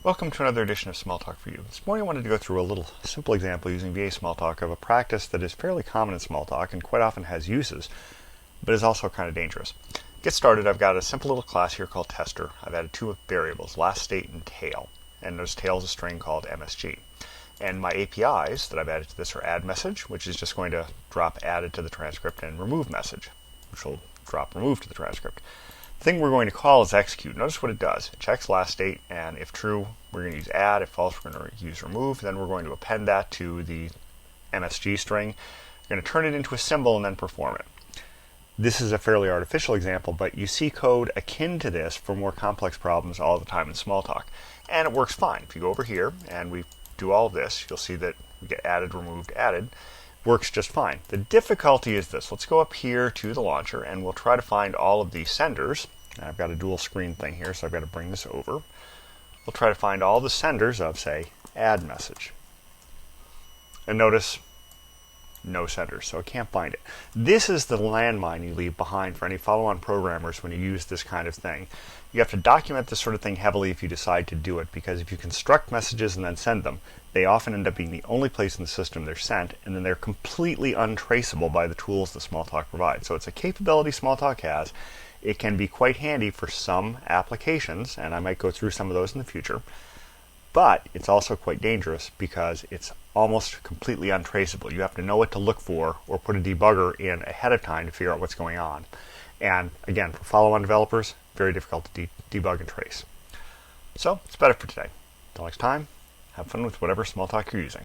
Welcome to another edition of Smalltalk for You. This morning I wanted to go through a little simple example using VA Smalltalk of a practice that is fairly common in Smalltalk and quite often has uses, but is also kind of dangerous. To get started, I've got a simple little class here called tester. I've added two variables, last state and tail, and notice tail is a string called MSG. And my APIs that I've added to this are add message, which is just going to drop added to the transcript, and remove message, which will drop remove to the transcript. The thing we're going to call is execute. Notice what it does. It checks last state, and if true, we're going to use add. If false, we're going to use remove. Then we're going to append that to the MSG string. We're going to turn it into a symbol and then perform it. This is a fairly artificial example, but you see code akin to this for more complex problems all the time in Smalltalk. And it works fine. If you go over here and we do all of this, you'll see that we get added, removed, added. Works just fine. The difficulty is this. Let's go up here to the launcher and we'll try to find all of the senders. I've got a dual screen thing here, so I've got to bring this over. We'll try to find all the senders of, say, add message. And notice no senders, so I can't find it. This is the landmine you leave behind for any follow-on programmers when you use this kind of thing. You have to document this sort of thing heavily if you decide to do it, because if you construct messages and then send them, they often end up being the only place in the system they're sent, and then they're completely untraceable by the tools that Smalltalk provides. So it's a capability Smalltalk has. It can be quite handy for some applications, and I might go through some of those in the future. But it's also quite dangerous because it's almost completely untraceable. You have to know what to look for or put a debugger in ahead of time to figure out what's going on. And again, for follow-on developers, very difficult to debug and trace. So that's about it for today. Until next time, have fun with whatever Smalltalk you're using.